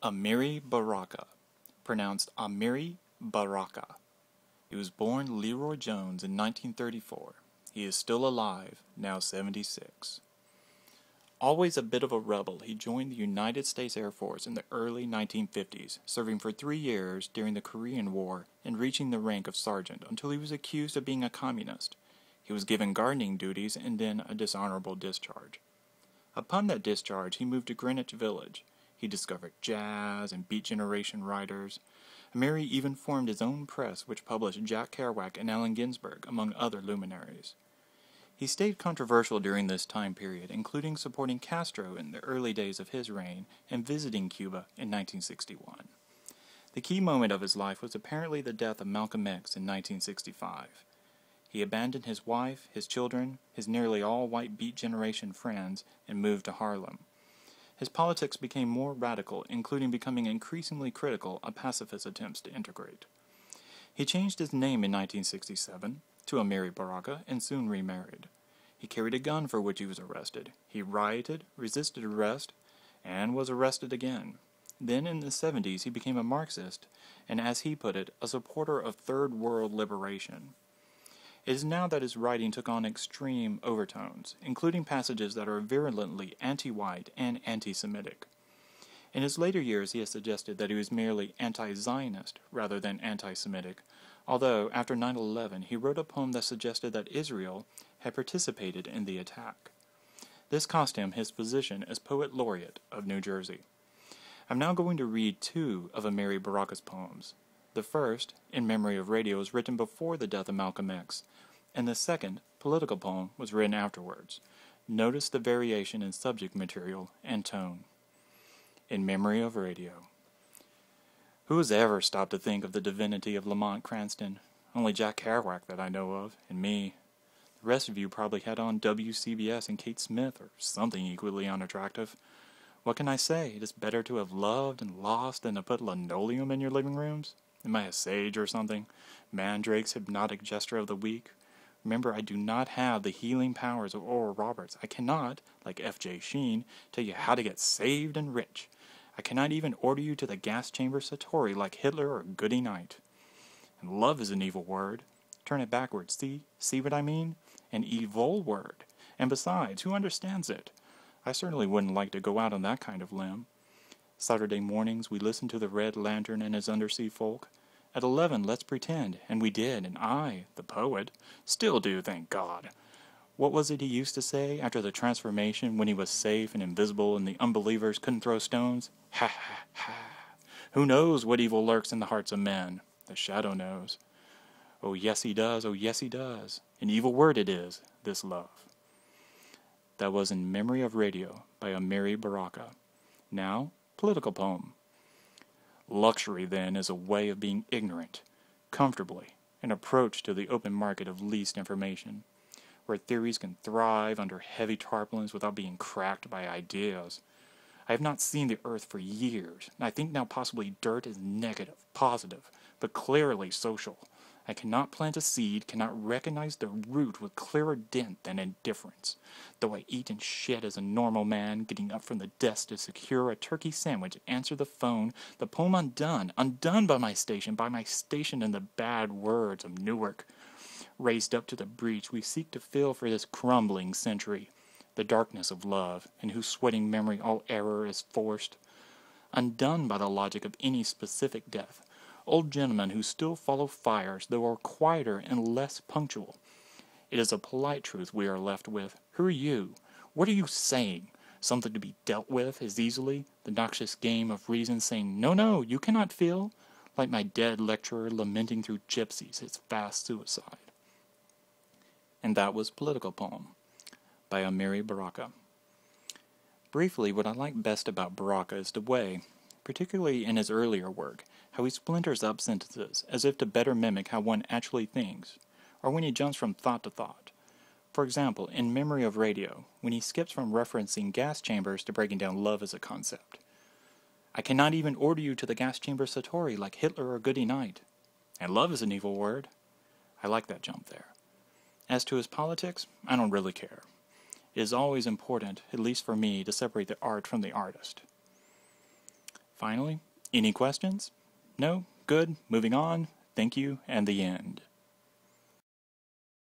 Amiri Baraka, pronounced Amiri Baraka. He was born Leroy Jones in 1934. He is still alive, now 76. Always a bit of a rebel, he joined the United States Air Force in the early 1950s, serving for 3 years during the Korean War and reaching the rank of sergeant until he was accused of being a communist. He was given gardening duties and then a dishonorable discharge. Upon that discharge, he moved to Greenwich Village. He discovered jazz and Beat Generation writers. Amiri even formed his own press, which published Jack Kerouac and Allen Ginsberg, among other luminaries. He stayed controversial during this time period, including supporting Castro in the early days of his reign and visiting Cuba in 1961. The key moment of his life was apparently the death of Malcolm X in 1965. He abandoned his wife, his children, his nearly all-white Beat Generation friends, and moved to Harlem. His politics became more radical, including becoming increasingly critical of pacifist attempts to integrate. He changed his name in 1967 to Amiri Baraka and soon remarried. He carried a gun for which he was arrested. He rioted, resisted arrest, and was arrested again. Then in the 70s he became a Marxist and, as he put it, a supporter of Third World liberation. It is now that his writing took on extreme overtones, including passages that are virulently anti-white and anti-Semitic. In his later years he has suggested that he was merely anti-Zionist rather than anti-Semitic, although after 9/11 he wrote a poem that suggested that Israel had participated in the attack. This cost him his position as Poet Laureate of New Jersey. I'm now going to read 2 of Amiri Baraka's poems. The first, In Memory of Radio, was written before the death of Malcolm X, and the second, Political Poem, was written afterwards. Notice the variation in subject material and tone. In Memory of Radio. Who has ever stopped to think of the divinity of Lamont Cranston? Only Jack Kerouac that I know of, and me. The rest of you probably had on WCBS and Kate Smith, or something equally unattractive. What can I say? It is better to have loved and lost than to put linoleum in your living rooms? Am I a sage or something? Mandrake's hypnotic gesture of the week? Remember, I do not have the healing powers of Oral Roberts. I cannot, like F.J. Sheen, tell you how to get saved and rich. I cannot even order you to the gas chamber satori like Hitler or Goody Knight. And love is an evil word. Turn it backwards, see? See what I mean? An evil word. And besides, who understands it? I certainly wouldn't like to go out on that kind of limb. Saturday mornings we listened to the Red Lantern and his undersea folk. At 11, let's pretend, and we did, and I, the poet, still do, thank God. What was it he used to say after the transformation when he was safe and invisible and the unbelievers couldn't throw stones? Ha ha ha. Who knows what evil lurks in the hearts of men? The shadow knows. Oh yes he does, oh yes he does. An evil word it is, this love. That was In Memory of Radio by Amiri Baraka. Now, Political Poem. Luxury, then, is a way of being ignorant, comfortably, an approach to the open market of least information, where theories can thrive under heavy tarpaulins without being cracked by ideas. I have not seen the earth for years, and I think now possibly dirt is negative, positive, but clearly social. I cannot plant a seed, cannot recognize the root with clearer dent than indifference. Though I eat and shit as a normal man, getting up from the desk to secure a turkey sandwich, answer the phone, the poem undone by my station in the bad words of Newark. Raised up to the breach we seek to fill for this crumbling century, the darkness of love, in whose sweating memory all error is forced. Undone by the logic of any specific death, old gentlemen who still follow fires, though are quieter and less punctual. It is a polite truth we are left with. Who are you? What are you saying? Something to be dealt with as easily? The noxious game of reason saying, no, no, you cannot feel? Like my dead lecturer lamenting through gypsies his fast suicide. And that was Political Poem by Amiri Baraka. Briefly, what I like best about Baraka is the way, particularly in his earlier work, how he splinters up sentences as if to better mimic how one actually thinks, or when he jumps from thought to thought. For example, in Memory of Radio, when he skips from referencing gas chambers to breaking down love as a concept. I cannot even order you to the gas chamber satori like Hitler or Goody Knight. And love is an evil word. I like that jump there. As to his politics, I don't really care. It is always important, at least for me, to separate the art from the artist. Finally, any questions? No? Good. Moving on. Thank you, and the end.